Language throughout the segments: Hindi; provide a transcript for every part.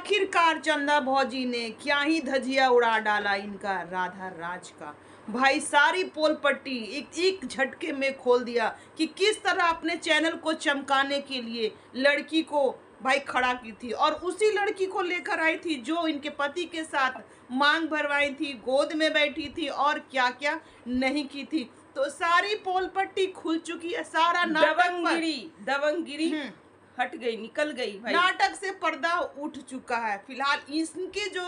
आखिरकार चंदा भौजी ने क्या ही धजिया उड़ा डाला इनका राधा राज का। भाई सारी पोल पट्टी एक एक झटके में खोल दिया कि किस तरह अपने चैनल को चमकाने के लिए लड़की को भाई खड़ा की थी, और उसी लड़की को लेकर आई थी जो इनके पति के साथ मांग भरवाई थी, गोद में बैठी थी और क्या क्या नहीं की थी। तो सारी पोल पट्टी खुल चुकी है, सारा दबंगिरी हट गई, निकल गई भाई। नाटक से पर्दा उठ चुका है। फिलहाल इनके जो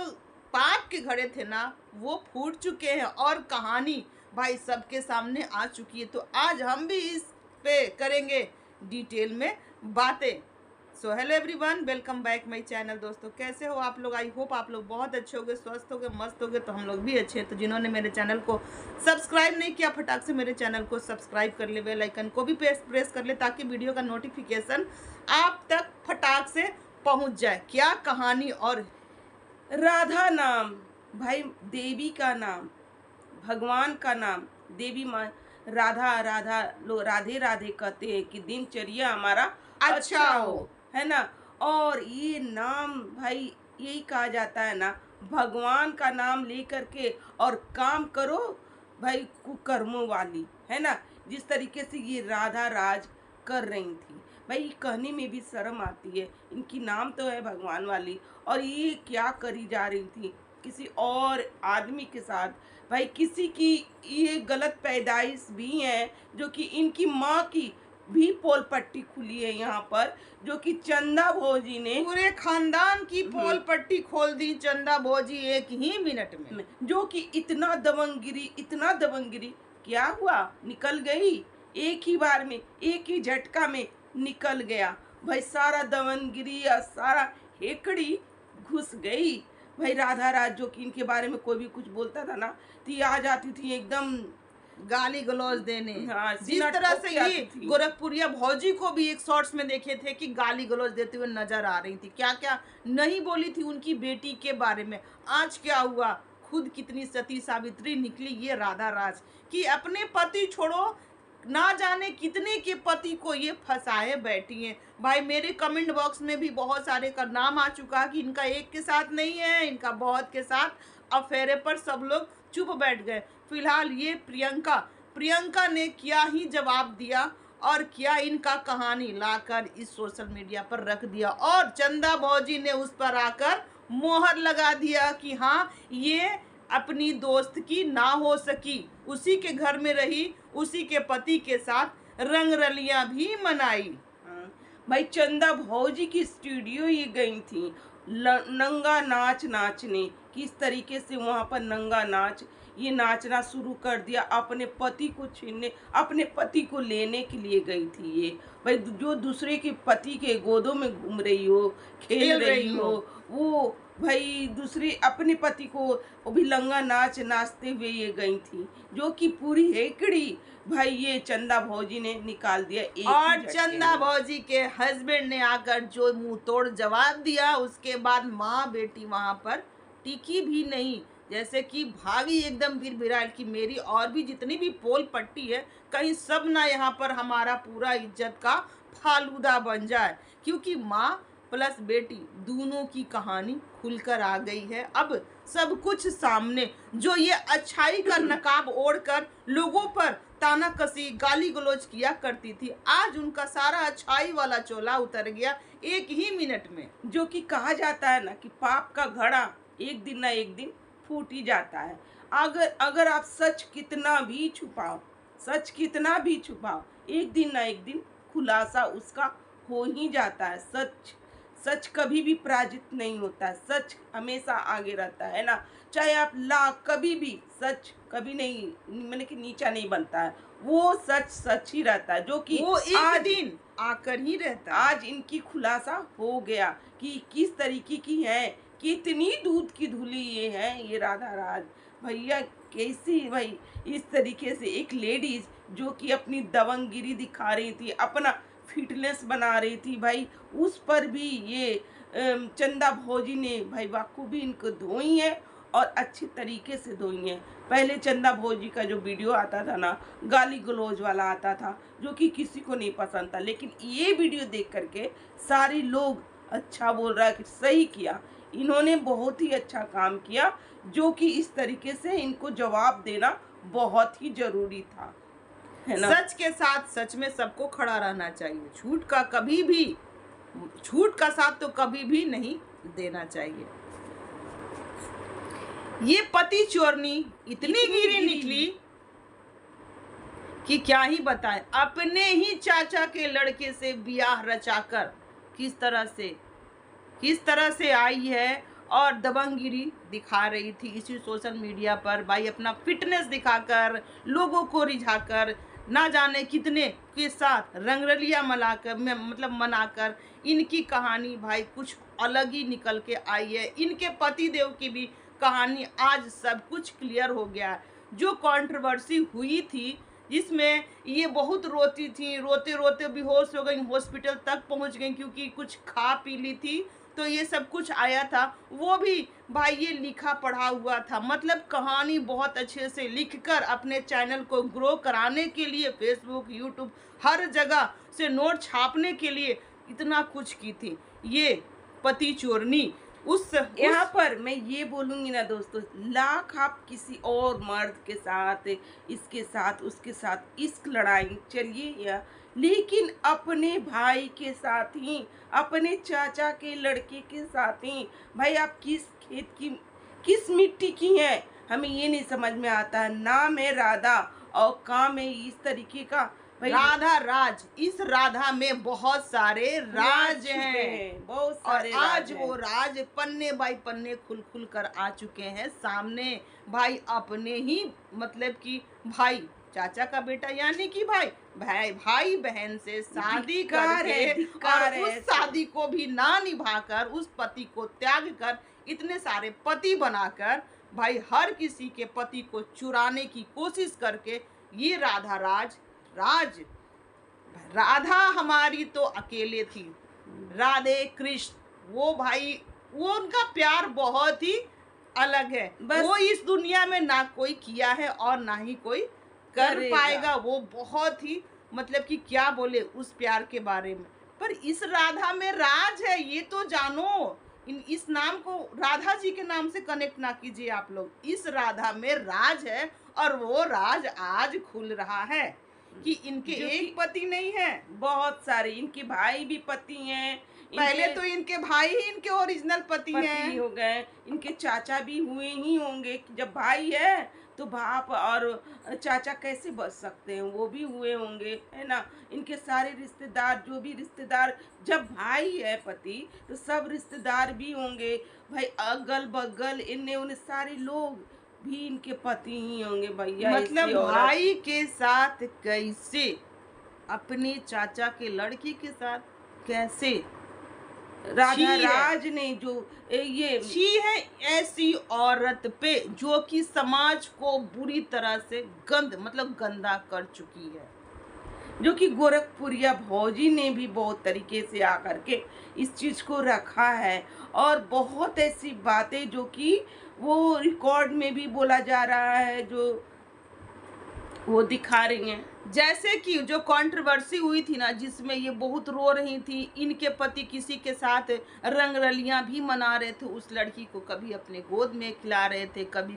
पाप के घड़े थे ना वो फूट चुके हैं और कहानी भाई सबके सामने आ चुकी है। तो आज हम भी इस पे करेंगे डिटेल में बातें। So hello everyone, welcome back my channel. दोस्तों कैसे हो आप लोग? आई होप आप लोग बहुत अच्छे होंगे, स्वस्थ होंगे, मस्त होंगे। तो हम लोग भी अच्छे हैं। तो जिन्होंने मेरे चैनल को सब्सक्राइब नहीं किया, फटाक से मेरे चैनल को सब्सक्राइब कर ले, बेल आइकन को भी प्रेस कर ले ताकि वीडियो का नोटिफिकेशन आप तक फटाक से पहुंच जाए। क्या कहानी। और राधा नाम भाई, देवी का नाम, भगवान का नाम, देवी माँ राधा। राधा लोग राधे राधे कहते हैं कि दिनचर्या हमारा अच्छा हो, है ना। और ये नाम भाई यही कहा जाता है ना, भगवान का नाम लेकर के और काम करो भाई कुकर्मों वाली, है ना। जिस तरीके से ये राधा राज कर रही थी भाई, कहने में भी शर्म आती है। इनकी नाम तो है भगवान वाली, और ये क्या करी जा रही थी किसी और आदमी के साथ भाई। किसी की ये गलत पैदाइश भी है, जो कि इनकी माँ की भी पोल पट्टी खुली है यहाँ पर, जो कि चंदा भौजी ने पूरे खानदान की पोल पट्टी खोल दी चंदा भौजी एक ही मिनट में। जो कि इतना दबंगिरी क्या हुआ, निकल गई एक ही बार में, एक ही झटका में निकल गया भाई। सारा दबंगिरी या सारा हेकड़ी घुस गई भाई। राधा राज जो कि इनके बारे में कोई भी कुछ बोलता था ना तो ये आ जाती थी एकदम गाली गलौज देने। हाँ, जिस तरह से ये गोरखपुरिया भौजी को भी एक शॉर्ट्स में देखे थे कि गाली गलौज देते हुए नजर आ रही थी। क्या क्या नहीं बोली थी उनकी बेटी के बारे में। आज क्या हुआ, खुद कितनी सती सावित्री निकली ये राधा राज कि अपने पति छोड़ो ना जाने कितने के पति को ये फंसाए बैठी हैं। भाई मेरे कमेंट बॉक्स में भी बहुत सारे का नाम आ चुका कि इनका एक के साथ नहीं है, इनका बहुत के साथ अफेरे पर सब लोग चुप बैठ गए। फिलहाल ये प्रियंका ने क्या ही जवाब दिया और क्या इनका कहानी लाकर इस सोशल मीडिया पर रख दिया, और चंदा भौजी ने उस पर आकर मोहर लगा दिया कि हाँ ये अपनी दोस्त की ना हो सकी, उसी के घर में रही, उसी के पति के साथ रंग रलियां भी मनाई। भाई चंदा भौजी की स्टूडियो ये गई थी नंगा नाच नाचने। किस तरीके से वहाँ पर नंगा नाच ये नाचना शुरू कर दिया, अपने पति को छीनने, अपने पति को लेने के लिए गई थी ये भाई। जो दूसरे के पति के गोदों में घूम रही हो, खेल रही हो, वो भाई दूसरे अपने पति को वो भी लंगा नाच नाचते हुए ये गई थी, जो कि पूरी हेकड़ी भाई ये चंदा भौजी ने निकाल दिया एक और चंदा भौजी के हस्बैंड ने आकर जो मुंह तोड़ जवाब दिया, उसके बाद माँ बेटी वहां पर टिकी भी नहीं, जैसे कि भागी एकदम बिरबिराल की मेरी और भी जितनी भी पोल पट्टी है कहीं सब ना यहाँ पर हमारा पूरा इज्जत का फालूदा बन जाए, क्योंकि माँ प्लस बेटी दोनों की कहानी खुलकर आ गई है। अब सब कुछ सामने। जो ये अच्छाई का नकाब ओढ़कर लोगों पर ताना कसी गाली गलौज किया करती थी, आज उनका सारा अच्छाई वाला चोला उतर गया एक ही मिनट में। जो कि कहा जाता है ना कि पाप का घड़ा एक दिन ना एक दिन फूट ही जाता है। अगर आप सच कितना भी छुपाओ, एक दिन ना एक दिन खुलासा उसका हो ही जाता है। सच कभी भी पराजित नहीं होता है, सच हमेशा आगे रहता है ना। चाहे आप कभी भी सच कभी नहीं, मैंने कि नीचा नहीं बनता है, वो सच ही रहता है, जो कि वो एक दिन आकर ही रहता है। आज इनकी खुलासा हो गया कि किस तरीके की है, कितनी दूध की धुली ये है ये राधा राज भैया। कैसी भाई इस तरीके से एक लेडीज जो कि अपनी दबंगिरी दिखा रही थी, अपना फिटनेस बना रही थी भाई, उस पर भी ये चंदा भौजी ने भाई बाखूबी इनको धोई है और अच्छी तरीके से धोई है। पहले चंदा भौजी का जो वीडियो आता था ना, गाली गलौज वाला आता था, जो कि किसी को नहीं पसंद था, लेकिन ये वीडियो देख करके सारे लोग अच्छा बोल रहा है कि सही किया, इन्होंने बहुत ही अच्छा काम किया, जो कि इस तरीके से इनको जवाब देना बहुत ही जरूरी था, है ना। सच के साथ सच में सबको खड़ा रहना चाहिए, झूठ का साथ तो कभी भी नहीं देना चाहिए। ये पति चोरनी इतनी गिरी निकली कि क्या ही बताएं। अपने ही चाचा के लड़के से ब्याह रचाकर किस तरह से आई है और दबंगगिरी दिखा रही थी इसी सोशल मीडिया पर। भाई अपना फिटनेस दिखाकर, लोगों को रिझाकर, ना जाने कितने के साथ रंगरलिया मनाकर इनकी कहानी भाई कुछ अलग ही निकल के आई है। इनके पति देव की भी कहानी आज सब कुछ क्लियर हो गया है। जो कंट्रोवर्सी हुई थी जिसमें ये बहुत रोती थी, रोते रोते बेहोश हो गई, हॉस्पिटल तक पहुंच गई क्योंकि कुछ खा पी ली थी, तो ये सब कुछ आया था। वो भी भाई ये लिखा पढ़ा हुआ था, मतलब कहानी बहुत अच्छे से लिखकर अपने चैनल को ग्रो कराने के लिए फेसबुक, यूट्यूब हर जगह से नोट छापने के लिए इतना कुछ की थी ये पति चोरनी। यहाँ पर मैं ये बोलूंगी ना दोस्तों, लाख आप किसी और मर्द के साथ, इसके साथ, उसके साथ इश्क लड़ाई चलिए, या लेकिन अपने भाई के साथ ही, अपने चाचा के लड़के के साथ ही, भाई आप किस खेत की, किस मिट्टी की हैं, हमें ये नहीं समझ में आता है। नाम है राधा और काम है इस तरीके का। भाई राधा राज, इस राधा में बहुत सारे राज हैं, बहुत और सारे आज राज वो हैं। राज पन्ने बाई पन्ने खुल खुल कर आ चुके हैं सामने। भाई अपने ही मतलब कि भाई चाचा का बेटा यानी कि भाई बहन से शादी धिक्कार है, करके धिक्कार और है उस ऐसे। शादी को भी ना निभाकर, उस पति को त्याग कर, इतने सारे पति बनाकर भाई हर किसी के पति को चुराने की कोशिश करके ये राज राधा हमारी तो अकेले थी, राधे कृष्ण वो भाई, वो उनका प्यार बहुत ही अलग है। बस वो इस दुनिया में ना कोई किया है और ना ही कोई कर करेगा। पाएगा। वो बहुत ही मतलब कि क्या बोले उस प्यार के बारे में। पर इस राधा में राज है, ये तो जानो। इस नाम को राधा जी के नाम से कनेक्ट ना कीजिए आप लोग। इस राधा में राज है और वो राज आज खुल रहा है कि इनके जो एक कि पति नहीं है, बहुत सारे इनके भाई भी पति हैं, पहले तो इनके भाई ही इनके ओरिजिनल पति पति हैं। हो गए, इनके चाचा भी हुए ही होंगे। जब भाई है तो बाप और चाचा कैसे बच सकते हैं, वो भी हुए होंगे, है ना। इनके सारे रिश्तेदार, जो भी रिश्तेदार, जब भाई है पति तो सब रिश्तेदार भी होंगे, भाई अगल बगल इन्ने उन्हें सारे लोग भी इनके पति ही होंगे भैया। मतलब ऐसी औरत भाई के साथ कैसे, अपने चाचा के लड़की के साथ कैसे, राधा छी है। राज ने जो ये छी है ऐसी औरत पे जो कि समाज को बुरी तरह से गंदा कर चुकी है। जो कि गोरखपुरिया भौजी ने भी बहुत तरीके से आकर के इस चीज को रखा है, और बहुत ऐसी बातें जो कि वो रिकॉर्ड में भी बोला जा रहा है, जो वो दिखा रही हैं। जैसे कि जो कंट्रोवर्सी हुई थी ना, जिसमें ये बहुत रो रही थी, इनके पति किसी के साथ रंगरलियां भी मना रहे थे, उस लड़की को कभी अपने गोद में खिला रहे थे, कभी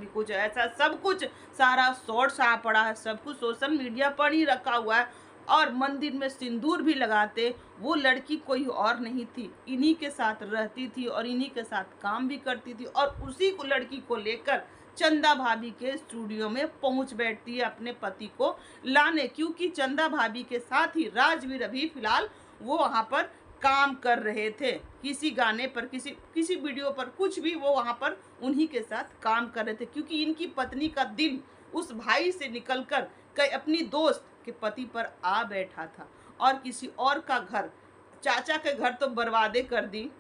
कुछ ऐसा सब कुछ सारा शॉर्ट्स आ पड़ा है, सब कुछ सोशल मीडिया पर ही रखा हुआ है। और मंदिर में सिंदूर भी लगाते, वो लड़की कोई और नहीं थी, इन्हीं के साथ रहती थी और इन्हीं के साथ काम भी करती थी। और उसी को लड़की को लेकर चंदा भाभी के स्टूडियो में पहुंच बैठती है अपने पति को लाने, क्योंकि चंदा भाभी के साथ ही राजवीर अभी फिलहाल वो वहां पर काम कर रहे थे, किसी गाने पर, किसी वीडियो पर, कुछ भी वो वहां पर उन्हीं के साथ काम कर रहे थे। क्योंकि इनकी पत्नी का दिल उस भाई से निकलकर कई अपनी दोस्त के पति पर आ बैठा था और किसी और का घर, चाचा के घर तो बर्बादे कर दी,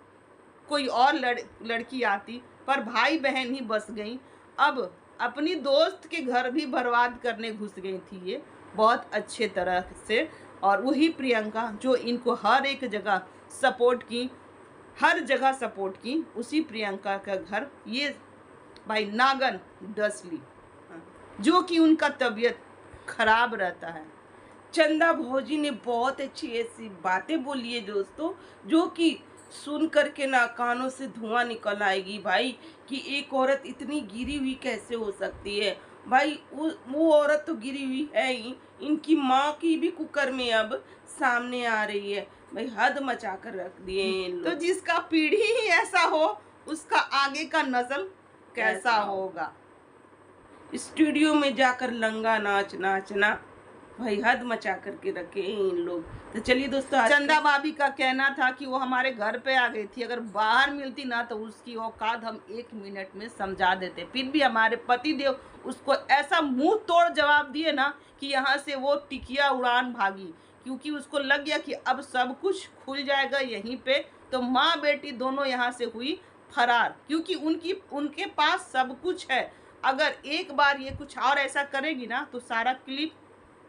कोई और लड़की आती, पर भाई बहन ही बस गई। अब अपनी दोस्त के घर भी बर्बाद करने घुस गई थी ये बहुत अच्छे तरह से। और वही प्रियंका जो इनको हर एक जगह सपोर्ट की, हर जगह सपोर्ट की, उसी प्रियंका का घर ये भाई नागन डसली, जो कि उनका तबीयत खराब रहता है। चंदा भौजी ने बहुत अच्छी ऐसी बातें बोली है दोस्तों, जो कि सुन करके ना कानों से धुआं निकल आएगी भाई, कि एक औरत इतनी गिरी हुई कैसे हो सकती है। भाई वो औरत तो गिरी हुई है ही, इनकी माँ की भी कुकर में अब सामने आ रही है। भाई हद मचा कर रख दिए हैं इन तो लोग। जिसका पीढ़ी ही ऐसा हो, उसका आगे का नस्ल कैसा कैसा होगा। स्टूडियो में जाकर लंगा नाच नाचना, भाई हद मचा करके रखे हैं इन लोग। तो चलिए दोस्तों, आज चंदा भाभी का कहना था कि वो हमारे घर पे आ गई थी, अगर बाहर मिलती ना तो उसकी औकात हम 1 मिनट में समझा देते। फिर भी हमारे पति देव उसको ऐसा मुंह तोड़ जवाब दिए ना कि यहाँ से वो टिकिया उड़ान भागी, क्योंकि उसको लग गया कि अब सब कुछ खुल जाएगा यहीं पे। तो माँ बेटी दोनों यहाँ से हुई फरार, क्योंकि उनके पास सब कुछ है। अगर एक बार ये कुछ और ऐसा करेगी ना तो सारा क्लिप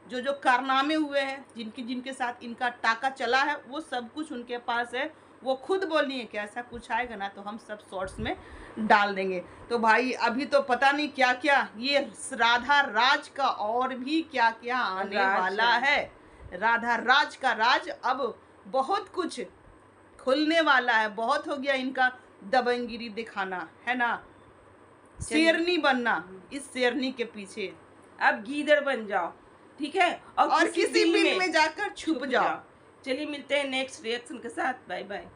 जो कारनामे हुए हैं, जिनके साथ इनका टाका चला है, वो सब कुछ उनके पास है। वो खुद बोली है कि ऐसा कुछ आएगा ना तो हम सब शॉर्ट्स में डाल देंगे। तो भाई अभी तो पता नहीं क्या क्या ये राधा राज का और भी क्या क्या आने राज वाला है। राधा राज का राज अब बहुत कुछ खुलने वाला है। बहुत हो गया इनका दबंगिरी दिखाना, है ना, शेरनी बनना। इस शेरनी के पीछे अब गीदड़ बन जाओ, ठीक है, और किसी बिल में जाकर छुप जाओ। चलिए मिलते हैं नेक्स्ट रिएक्शन के साथ। Bye bye.